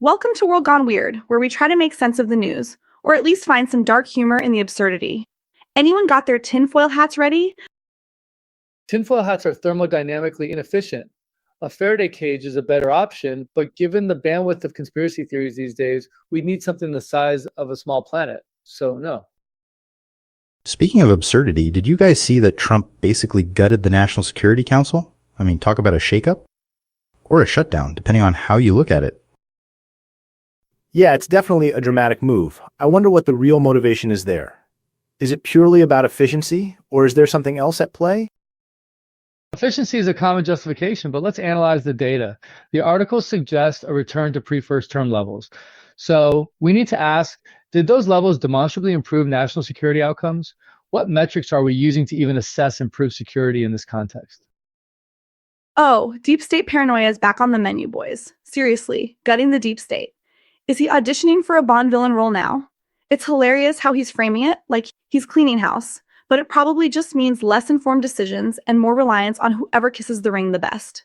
Welcome to World Gone Weird, where we try to make sense of the news, or at least find some dark humor in the absurdity. Anyone got their tinfoil hats ready? Tinfoil hats are thermodynamically inefficient. A Faraday cage is a better option, but given the bandwidth of conspiracy theories these days, we need something the size of a small planet. So, no. Speaking of absurdity, did you guys see that Trump basically gutted the National Security Council? I mean, talk about a shakeup? Or a shutdown, depending on how you look at it. Yeah, it's definitely a dramatic move. I wonder what the real motivation is there. Is it purely about efficiency, or is there something else at play? Efficiency is a common justification, but let's analyze the data. The article suggests a return to pre-first term levels. So we need to ask, did those levels demonstrably improve national security outcomes? What metrics are we using to even assess improved security in this context? Oh, deep state paranoia is back on the menu, boys. Seriously, gutting the deep state. Is he auditioning for a Bond villain role now? It's hilarious how he's framing it, like he's cleaning house, but it probably just means less informed decisions and more reliance on whoever kisses the ring the best.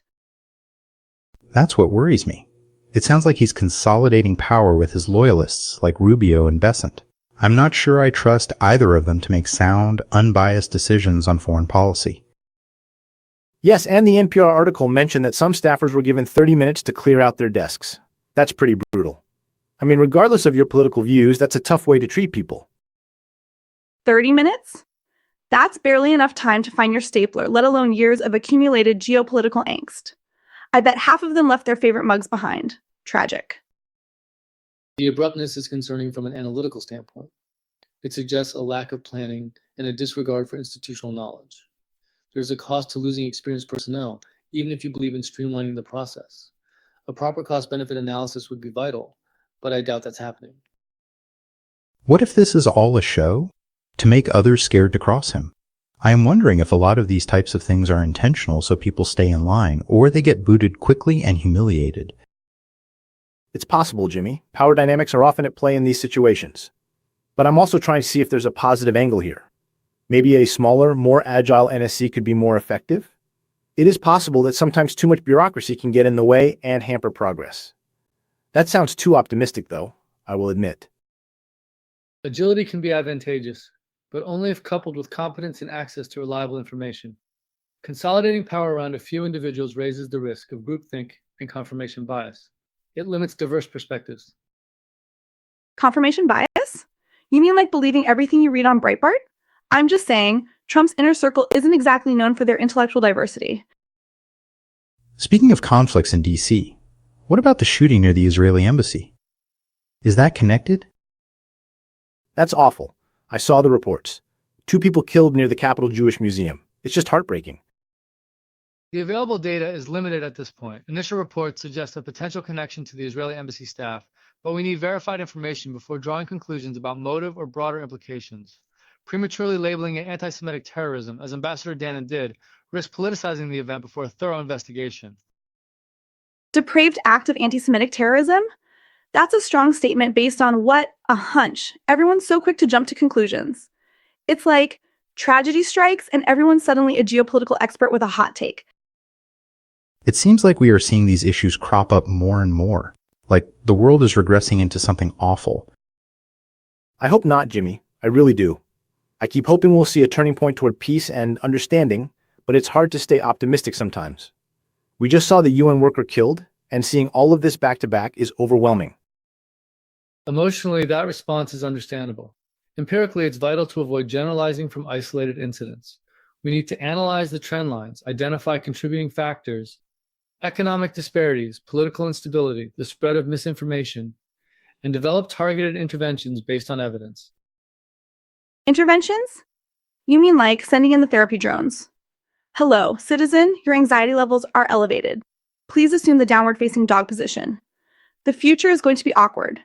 That's what worries me. It sounds like he's consolidating power with his loyalists like Rubio and Besant. I'm not sure I trust either of them to make sound, unbiased decisions on foreign policy. Yes, and the NPR article mentioned that some staffers were given 30 minutes to clear out their desks. That's pretty brutal. I mean, regardless of your political views, that's a tough way to treat people. 30 minutes? That's barely enough time to find your stapler, let alone years of accumulated geopolitical angst. I bet half of them left their favorite mugs behind. Tragic. The abruptness is concerning from an analytical standpoint. It suggests a lack of planning and a disregard for institutional knowledge. There's a cost to losing experienced personnel, even if you believe in streamlining the process. A proper cost-benefit analysis would be vital, but I doubt that's happening. What if this is all a show? To make others scared to cross him? I am wondering if a lot of these types of things are intentional so people stay in line, or they get booted quickly and humiliated. It's possible, Jimmy. Power dynamics are often at play in these situations. But I'm also trying to see if there's a positive angle here. Maybe a smaller, more agile NSC could be more effective? It is possible that sometimes too much bureaucracy can get in the way and hamper progress. That sounds too optimistic, though, I will admit. Agility can be advantageous, but only if coupled with competence and access to reliable information. Consolidating power around a few individuals raises the risk of groupthink and confirmation bias. It limits diverse perspectives. Confirmation bias? You mean like believing everything you read on Breitbart? I'm just saying, Trump's inner circle isn't exactly known for their intellectual diversity. Speaking of conflicts in D.C., what about the shooting near the Israeli embassy? Is that connected? That's awful. I saw the reports. 2 people killed near the Capitol Jewish Museum. It's just heartbreaking. The available data is limited at this point. Initial reports suggest a potential connection to the Israeli embassy staff, but we need verified information before drawing conclusions about motive or broader implications. Prematurely labeling it anti-Semitic terrorism, as Ambassador Dannon did, risks politicizing the event before a thorough investigation. Depraved act of anti-Semitic terrorism? That's a strong statement based on what? A hunch. Everyone's so quick to jump to conclusions. It's like tragedy strikes and everyone's suddenly a geopolitical expert with a hot take. It seems like we are seeing these issues crop up more and more. Like the world is regressing into something awful. I hope not, Jimmy. I really do. I keep hoping we'll see a turning point toward peace and understanding, but it's hard to stay optimistic sometimes. We just saw the UN worker killed, and seeing all of this back-to-back is overwhelming. Emotionally, that response is understandable. Empirically, it's vital to avoid generalizing from isolated incidents. We need to analyze the trend lines, identify contributing factors, economic disparities, political instability, the spread of misinformation, and develop targeted interventions based on evidence. Interventions? You mean like sending in the therapy drones? Hello, citizen, your anxiety levels are elevated. Please assume the downward-facing dog position. The future is going to be awkward.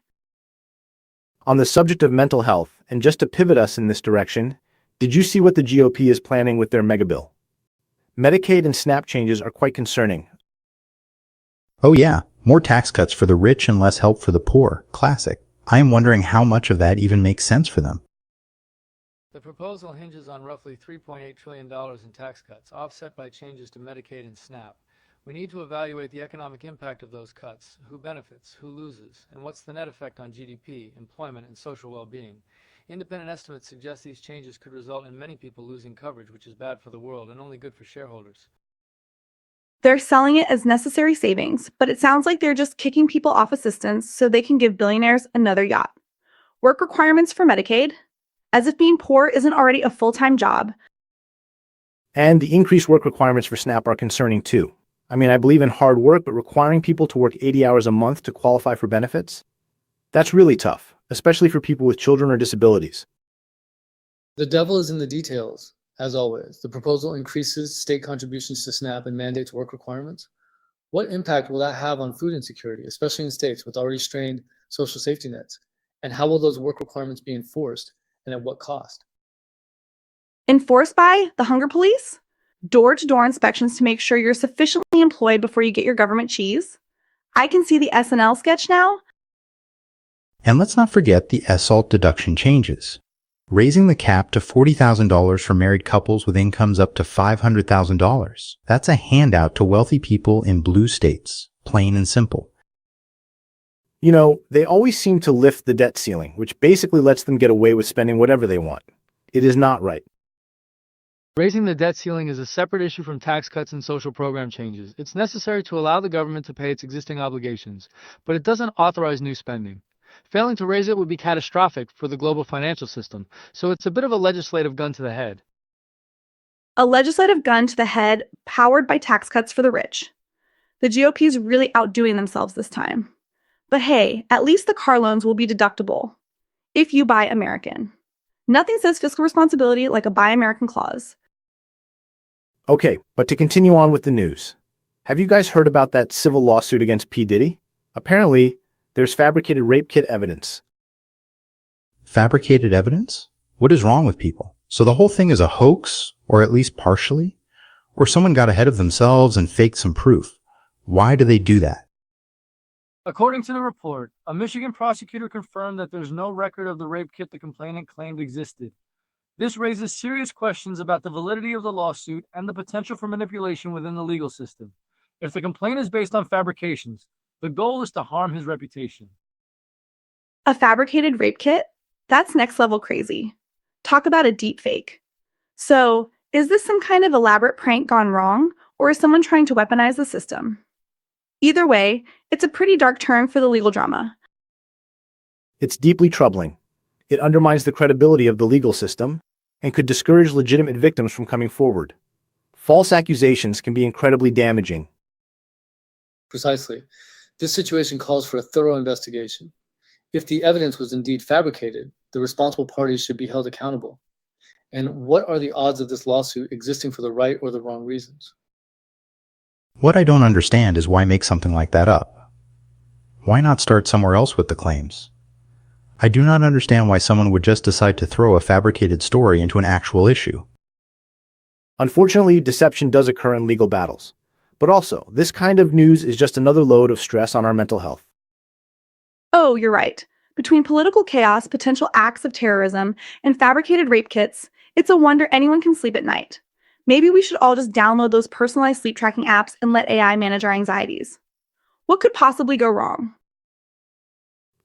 On the subject of mental health, and just to pivot us in this direction, did you see what the GOP is planning with their megabill? Medicaid and SNAP changes are quite concerning. Oh yeah, more tax cuts for the rich and less help for the poor. Classic. I am wondering how much of that even makes sense for them. The proposal hinges on roughly $3.8 trillion in tax cuts, offset by changes to Medicaid and SNAP. We need to evaluate the economic impact of those cuts, who benefits, who loses, and what's the net effect on GDP, employment, and social well-being. Independent estimates suggest these changes could result in many people losing coverage, which is bad for the world and only good for shareholders. They're selling it as necessary savings, but it sounds like they're just kicking people off assistance so they can give billionaires another yacht. Work requirements for Medicaid, as if being poor isn't already a full-time job. And the increased work requirements for SNAP are concerning too. I mean, I believe in hard work, but requiring people to work 80 hours a month to qualify for benefits? That's really tough, especially for people with children or disabilities. The devil is in the details, as always. The proposal increases state contributions to SNAP and mandates work requirements. What impact will that have on food insecurity, especially in states with already strained social safety nets? And how will those work requirements be enforced, and at what cost? Enforced by the hunger police? Door-to-door inspections to make sure you're sufficiently employed before you get your government cheese? I can see the SNL sketch now. And let's not forget the SALT deduction changes. Raising the cap to $40,000 for married couples with incomes up to $500,000. That's a handout to wealthy people in blue states, plain and simple. You know, they always seem to lift the debt ceiling, which basically lets them get away with spending whatever they want. It is not right. Raising the debt ceiling is a separate issue from tax cuts and social program changes. It's necessary to allow the government to pay its existing obligations, but it doesn't authorize new spending. Failing to raise it would be catastrophic for the global financial system, so it's a bit of a legislative gun to the head. A legislative gun to the head powered by tax cuts for the rich. The GOP's really outdoing themselves this time. But hey, at least the car loans will be deductible if you buy American. Nothing says fiscal responsibility like a Buy American clause. Okay, but to continue on with the news. Have you guys heard about that civil lawsuit against P. Diddy? Apparently, there's fabricated rape kit evidence. Fabricated evidence? What is wrong with people? So the whole thing is a hoax, or at least partially? Or someone got ahead of themselves and faked some proof? Why do they do that? According to the report, a Michigan prosecutor confirmed that there's no record of the rape kit the complainant claimed existed. This raises serious questions about the validity of the lawsuit and the potential for manipulation within the legal system. If the complaint is based on fabrications, the goal is to harm his reputation. A fabricated rape kit? That's next level crazy. Talk about a deep fake. So, is this some kind of elaborate prank gone wrong, or is someone trying to weaponize the system? Either way, it's a pretty dark turn for the legal drama. It's deeply troubling. It undermines the credibility of the legal system and could discourage legitimate victims from coming forward. False accusations can be incredibly damaging. Precisely. This situation calls for a thorough investigation. If the evidence was indeed fabricated, the responsible parties should be held accountable. And what are the odds of this lawsuit existing for the right or the wrong reasons? What I don't understand is why make something like that up? Why not start somewhere else with the claims? I do not understand why someone would just decide to throw a fabricated story into an actual issue. Unfortunately, deception does occur in legal battles. But also, this kind of news is just another load of stress on our mental health. Oh, you're right. Between political chaos, potential acts of terrorism, and fabricated rape kits, it's a wonder anyone can sleep at night. Maybe we should all just download those personalized sleep tracking apps and let AI manage our anxieties. What could possibly go wrong?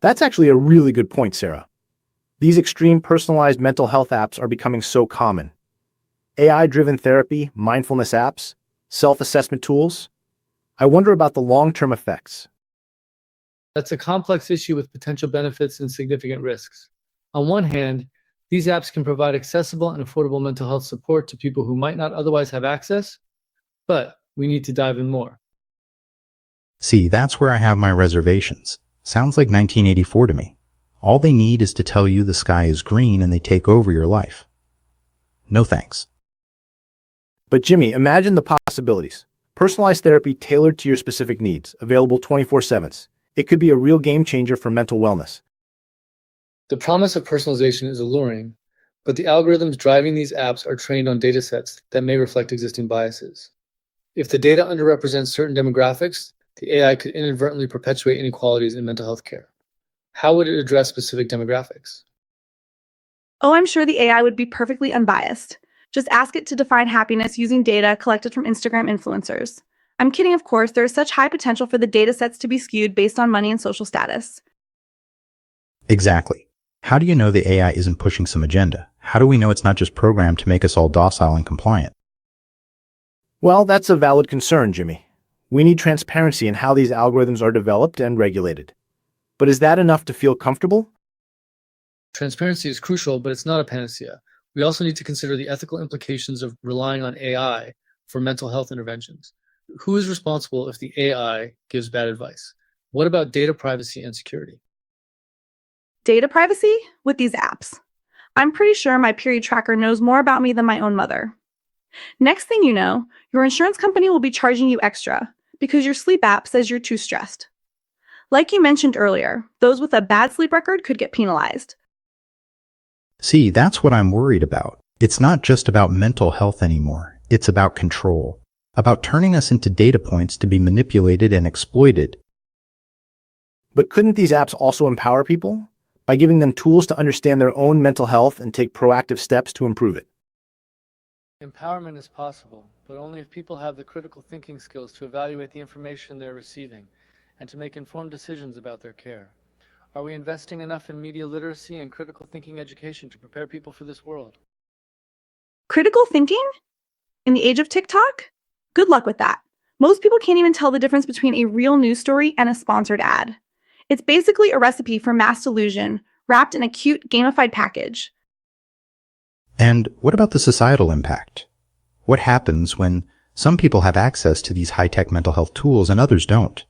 That's actually a really good point, Sarah. These extreme personalized mental health apps are becoming so common. AI-driven therapy, mindfulness apps, self-assessment tools. I wonder about the long-term effects. That's a complex issue with potential benefits and significant risks. On one hand, these apps can provide accessible and affordable mental health support to people who might not otherwise have access, but we need to dive in more. See, that's where I have my reservations. Sounds like 1984 to me. All they need is to tell you the sky is green and they take over your life. No thanks. But Jimmy, imagine the possibilities. Personalized therapy tailored to your specific needs, available 24/7. It could be a real game changer for mental wellness. The promise of personalization is alluring, but the algorithms driving these apps are trained on data sets that may reflect existing biases. If the data underrepresents certain demographics, the AI could inadvertently perpetuate inequalities in mental health care. How would it address specific demographics? Oh, I'm sure the AI would be perfectly unbiased. Just ask it to define happiness using data collected from Instagram influencers. I'm kidding, of course. There is such high potential for the data sets to be skewed based on money and social status. Exactly. How do you know the AI isn't pushing some agenda? How do we know it's not just programmed to make us all docile and compliant? Well, that's a valid concern, Jimmy. We need transparency in how these algorithms are developed and regulated. But is that enough to feel comfortable? Transparency is crucial, but it's not a panacea. We also need to consider the ethical implications of relying on AI for mental health interventions. Who is responsible if the AI gives bad advice? What about data privacy and security? Data privacy with these apps. I'm pretty sure my period tracker knows more about me than my own mother. Next thing you know, your insurance company will be charging you extra because your sleep app says you're too stressed. Like you mentioned earlier, those with a bad sleep record could get penalized. See, that's what I'm worried about. It's not just about mental health anymore. It's about control, about turning us into data points to be manipulated and exploited. But couldn't these apps also empower people by giving them tools to understand their own mental health and take proactive steps to improve it? Empowerment is possible, but only if people have the critical thinking skills to evaluate the information they're receiving and to make informed decisions about their care. Are we investing enough in media literacy and critical thinking education to prepare people for this world? Critical thinking? In the age of TikTok? Good luck with that. Most people can't even tell the difference between a real news story and a sponsored ad. It's basically a recipe for mass delusion, wrapped in a cute, gamified package. And what about the societal impact? What happens when some people have access to these high-tech mental health tools and others don't?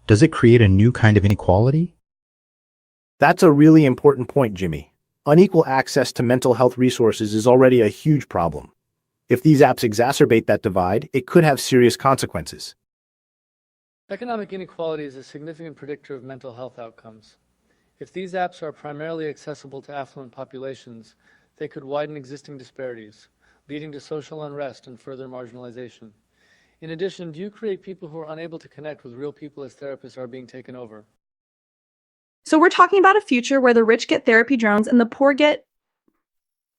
Does it create a new kind of inequality? That's a really important point, Jimmy. Unequal access to mental health resources is already a huge problem. If these apps exacerbate that divide, it could have serious consequences. Economic inequality is a significant predictor of mental health outcomes. If these apps are primarily accessible to affluent populations, they could widen existing disparities, leading to social unrest and further marginalization. In addition, do you create people who are unable to connect with real people as therapists are being taken over? So we're talking about a future where the rich get therapy drones and the poor get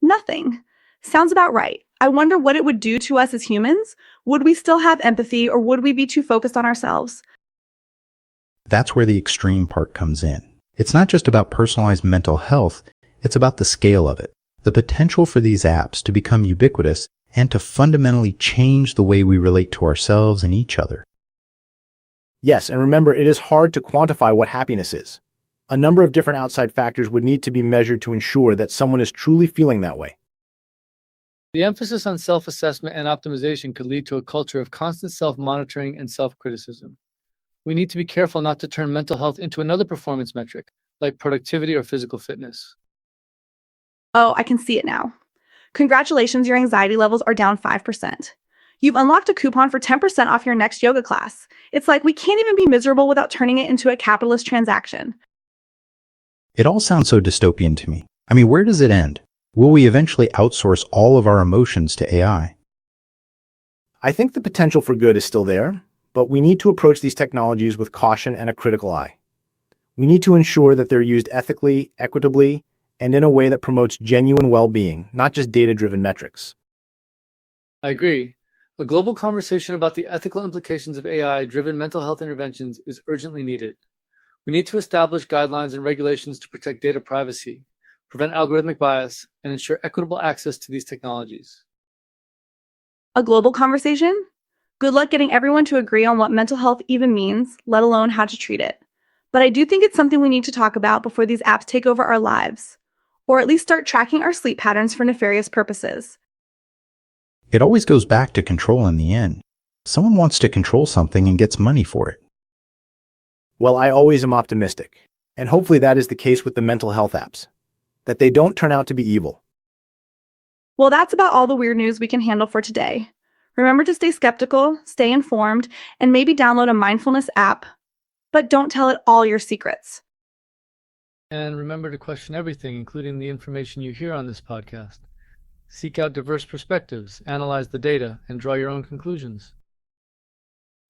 nothing. Sounds about right. I wonder what it would do to us as humans. Would we still have empathy, or would we be too focused on ourselves? That's where the extreme part comes in. It's not just about personalized mental health, it's about the scale of it. The potential for these apps to become ubiquitous and to fundamentally change the way we relate to ourselves and each other. Yes, and remember, it is hard to quantify what happiness is. A number of different outside factors would need to be measured to ensure that someone is truly feeling that way. The emphasis on self-assessment and optimization could lead to a culture of constant self-monitoring and self-criticism. We need to be careful not to turn mental health into another performance metric, like productivity or physical fitness. Oh, I can see it now. Congratulations, your anxiety levels are down 5%. You've unlocked a coupon for 10% off your next yoga class. It's like we can't even be miserable without turning it into a capitalist transaction. It all sounds so dystopian to me. I mean, where does it end? Will we eventually outsource all of our emotions to AI? I think the potential for good is still there, but we need to approach these technologies with caution and a critical eye. We need to ensure that they're used ethically, equitably, and in a way that promotes genuine well-being, not just data-driven metrics. I agree. A global conversation about the ethical implications of AI-driven mental health interventions is urgently needed. We need to establish guidelines and regulations to protect data privacy, prevent algorithmic bias, and ensure equitable access to these technologies. A global conversation? Good luck getting everyone to agree on what mental health even means, let alone how to treat it. But I do think it's something we need to talk about before these apps take over our lives, or at least start tracking our sleep patterns for nefarious purposes. It always goes back to control in the end. Someone wants to control something and gets money for it. Well, I always am optimistic, and hopefully that is the case with the mental health apps, that they don't turn out to be evil. Well, that's about all the weird news we can handle for today. Remember to stay skeptical, stay informed, and maybe download a mindfulness app, but don't tell it all your secrets. And remember to question everything, including the information you hear on this podcast. Seek out diverse perspectives, analyze the data, and draw your own conclusions.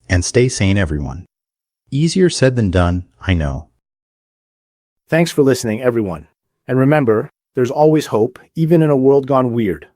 And stay sane, everyone. Easier said than done, I know. Thanks for listening, everyone. And remember, there's always hope, even in a world gone weird.